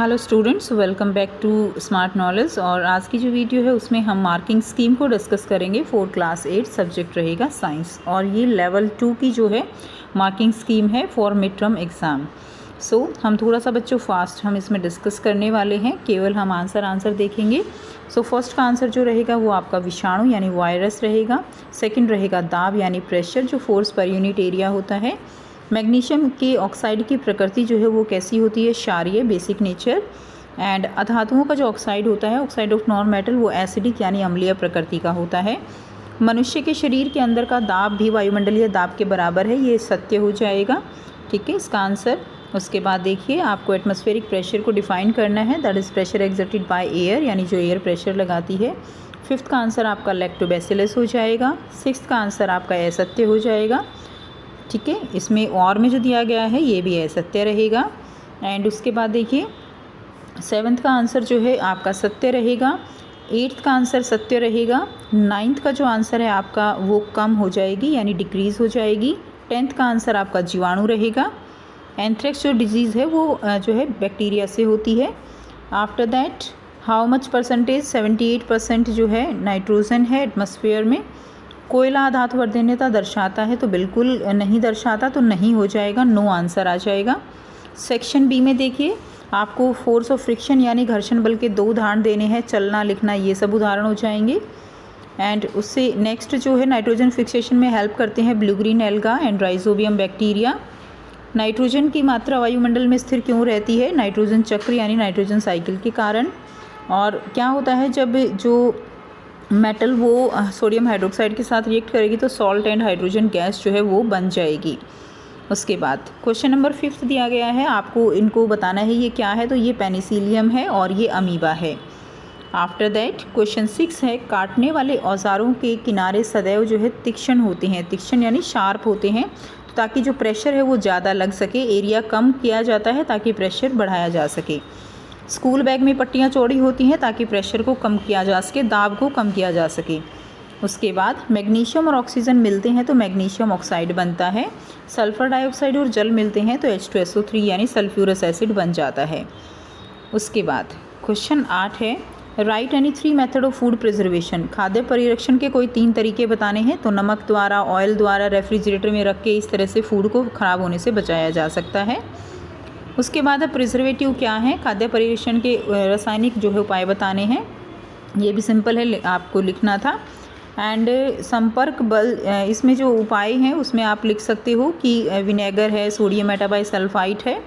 Hello students, welcome back to smart knowledge. और आज की जो वीडियो है उसमें हम मार्किंग स्कीम को डिस्कस करेंगे। क्लास 8 सब्जेक्ट रहेगा साइंस, और ये लेवल 2 की जो है मार्किंग स्कीम है फॉर मिड टर्म एग्ज़ाम। हम थोड़ा सा बच्चों फास्ट हम इसमें डिस्कस करने वाले हैं, केवल हम आंसर देखेंगे। फर्स्ट का आंसर जो रहेगा वो आपका विषाणु यानी वायरस रहेगा। सेकेंड रहेगा दाब यानी प्रेशर, जो फोर्स पर यूनिट एरिया होता है। मैग्नीशियम के ऑक्साइड की प्रकृति जो है वो कैसी होती है, क्षारीय, बेसिक नेचर। एंड अधातुओं का जो ऑक्साइड होता है, ऑक्साइड ऑफ नॉन मेटल, वो एसिडिक यानी अम्लीय प्रकृति का होता है। मनुष्य के शरीर के अंदर का दाब भी वायुमंडलीय दाब के बराबर है, ये सत्य हो जाएगा। ठीक है, इसका आंसर। उसके बाद देखिए, आपको एटमॉस्फेरिक प्रेशर को डिफाइन करना है, that is pressure exerted by air, यानी जो एयर प्रेशर लगाती है। फिफ्थ का आंसर आपका लैक्टोबैसिलस हो जाएगा। सिक्स्थ का आंसर आपका असत्य हो जाएगा। ठीक है, इसमें और में जो दिया गया है ये भी असत्य रहेगा। एंड उसके बाद देखिए, सेवन्थ का आंसर जो है आपका सत्य रहेगा। एट्थ का आंसर सत्य रहेगा। नाइन्थ का जो आंसर है आपका वो कम हो जाएगी यानी डिक्रीज़ हो जाएगी। टेंथ का आंसर आपका जीवाणु रहेगा। एंथ्रेक्स जो डिजीज़ है वो जो है बैक्टीरिया से होती है। After that how much percentage, 78% जो है नाइट्रोजन है एटमॉस्फेयर में। कोयला धातु वर्धनीयता दर्शाता है, तो बिल्कुल नहीं दर्शाता, तो नहीं हो जाएगा, नो आंसर आ जाएगा। सेक्शन बी में देखिए, आपको फोर्स ऑफ फ्रिक्शन यानी घर्षण बल के 2 उदाहरण देने हैं, चलना लिखना ये सब उदाहरण हो जाएंगे। एंड उससे नेक्स्ट जो है नाइट्रोजन फिक्सेशन में हेल्प करते हैं blue green alga and rhizobium bacteria. Nitrogen की मात्रा वायुमंडल में स्थिर क्यों रहती है, नाइट्रोजन चक्र यानी नाइट्रोजन साइकिल के कारण। और क्या होता है जब जो मेटल वो सोडियम हाइड्रोक्साइड के साथ रिएक्ट करेगी तो सॉल्ट एंड हाइड्रोजन गैस जो है वो बन जाएगी। उसके बाद क्वेश्चन नंबर 5 दिया गया है, आपको इनको बताना है ये क्या है, तो ये पेनिसिलियम है और ये अमीबा है। आफ्टर दैट क्वेश्चन 6 है, काटने वाले औजारों के किनारे सदैव जो है तीक्ष्ण होते हैं। तीक्ष्ण यानी शार्प होते हैं, तो ताकि जो प्रेशर है वो ज़्यादा लग सके, एरिया कम किया जाता है ताकि प्रेशर बढ़ाया जा सके। स्कूल बैग में पट्टियाँ चौड़ी होती हैं ताकि प्रेशर को कम किया जा सके, दाब को कम किया जा सके। उसके बाद मैग्नीशियम और ऑक्सीजन मिलते हैं तो मैग्नीशियम ऑक्साइड बनता है। सल्फ़र डाइऑक्साइड और जल मिलते हैं तो H2SO3 यानी सल्फ्यूरस एसिड बन जाता है। उसके बाद क्वेश्चन 8 है, right any 3 method of food preservation. खाद्य परिरक्षण के कोई 3 तरीके बताने हैं, तो नमक द्वारा, ऑयल द्वारा, रेफ्रिजरेटर में रख के इस तरह से फूड को ख़राब होने से बचाया जा सकता है। उसके बाद प्रिजर्वेटिव क्या है, खाद्य परिरक्षण के रासायनिक जो है उपाय बताने हैं, ये भी सिंपल है, आपको लिखना था। एंड संपर्क बल, इसमें जो उपाय हैं उसमें आप लिख सकते हो कि विनेगर है, सोडियम मेटाबाइसल्फाइट है।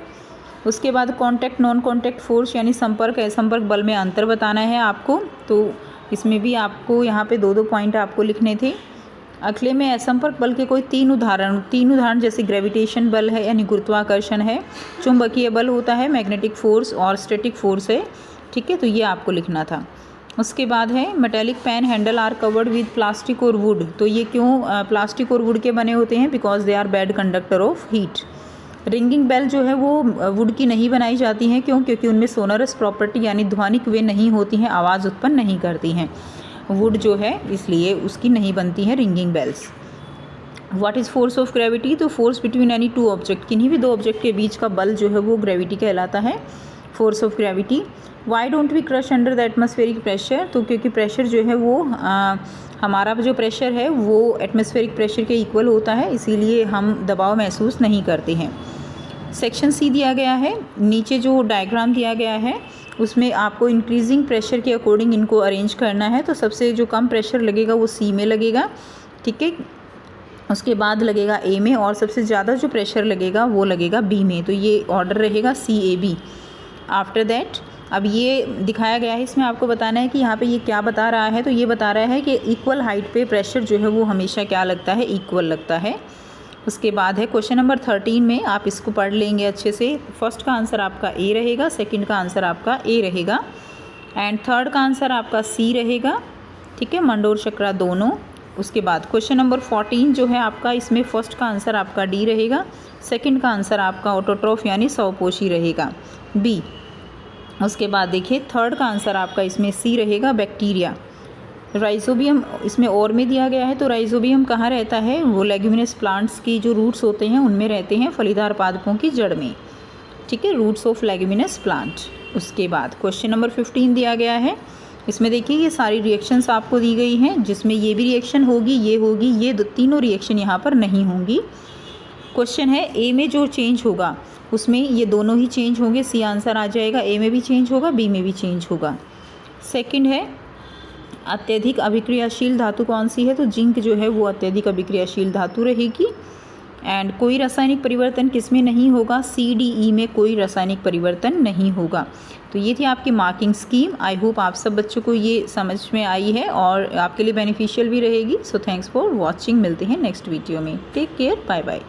उसके बाद कांटेक्ट नॉन कांटेक्ट फोर्स यानी संपर्क असंपर्क बल में अंतर बताना है आपको, तो इसमें भी आपको यहाँ पे 2-2 पॉइंट आपको लिखने थे। अगले में असंपर्क बल के कोई 3 उदाहरण जैसे ग्रेविटेशन बल है यानी गुरुत्वाकर्षण है, चुंबकीय बल होता है, मैग्नेटिक फोर्स और स्टैटिक फोर्स है। ठीक है, तो ये आपको लिखना था। उसके बाद है metallic pan handle are covered with plastic और वुड, तो ये क्यों प्लास्टिक और वुड के बने होते हैं, because they are bad conductor of heat. Ringing bell जो है वो वुड की नहीं बनाई जाती हैं, क्योंकि उनमें सोनरस प्रॉपर्टी यानी ध्वनिक वे नहीं होती हैं, आवाज़ उत्पन्न नहीं करती हैं वुड जो है, इसलिए उसकी नहीं बनती है ringing bells. What is force of gravity, तो फोर्स बिटवीन एनी 2 ऑब्जेक्ट, किन्हीं भी 2 ऑब्जेक्ट के बीच का बल जो है वो ग्रेविटी कहलाता है, force of gravity. Why don't we crush under the atmospheric pressure, तो क्योंकि प्रेशर जो है वो हमारा जो प्रेशर है वो एटमॉस्फेरिक प्रेशर के इक्वल होता है, इसीलिए हम दबाव महसूस नहीं करते हैं। सेक्शन सी दिया गया है, नीचे जो डायग्राम दिया गया है उसमें आपको इंक्रीजिंग प्रेशर के अकॉर्डिंग इनको अरेंज करना है, तो सबसे जो कम प्रेशर लगेगा वो सी में लगेगा। ठीक है, उसके बाद लगेगा ए में, और सबसे ज़्यादा जो प्रेशर लगेगा वो लगेगा बी में, तो ये ऑर्डर रहेगा CAB। आफ्टर दैट अब ये दिखाया गया है, इसमें आपको बताना है कि यहाँ पे ये क्या बता रहा है, तो ये बता रहा है कि इक्वल हाइट पे प्रेशर जो है वो हमेशा क्या लगता है, इक्वल लगता है। उसके बाद है क्वेश्चन नंबर 13 में, आप इसको पढ़ लेंगे अच्छे से। फर्स्ट का आंसर आपका ए रहेगा, सेकंड का आंसर आपका ए रहेगा, एंड थर्ड का आंसर आपका सी रहेगा। ठीक है, मंडोर चक्रा दोनों। उसके बाद क्वेश्चन नंबर 14 जो है आपका, इसमें फर्स्ट का आंसर आपका डी रहेगा, सेकंड का आंसर आपका ऑटोट्रॉफ यानी स्वपोषी रहेगा, बी। उसके बाद देखिए थर्ड का आंसर आपका इसमें सी रहेगा, बैक्टीरिया। राइजोबियम इसमें और में दिया गया है, तो राइजोबियम कहाँ रहता है, वो लेग्यूमिनस प्लांट्स की जो रूट्स होते हैं उनमें रहते हैं, फलीदार पादपों की जड़ में। ठीक है, रूट्स ऑफ लेग्यूमिनस प्लांट। उसके बाद क्वेश्चन नंबर 15 दिया गया है। इसमें देखिए ये सारी रिएक्शंस आपको दी गई हैं, जिसमें ये भी रिएक्शन होगी, ये होगी, ये तीनों रिएक्शन यहाँ पर नहीं होंगी। क्वेश्चन है ए में जो चेंज होगा उसमें ये दोनों ही चेंज होंगे, सी आंसर आ जाएगा। ए में भी चेंज होगा, बी में भी चेंज होगा। सेकंड है अत्यधिक अभिक्रियाशील धातु कौन सी है, तो जिंक जो है वो अत्यधिक अभिक्रियाशील धातु रहेगी। एंड कोई रासायनिक परिवर्तन किसमें नहीं होगा, सी डी ई में कोई रासायनिक परिवर्तन नहीं होगा। तो ये थी आपकी मार्किंग स्कीम। आई होप आप सब बच्चों को ये समझ में आई है और आपके लिए बेनिफिशियल भी रहेगी। So thanks for watching. मिलते हैं नेक्स्ट वीडियो में। Take care, bye bye.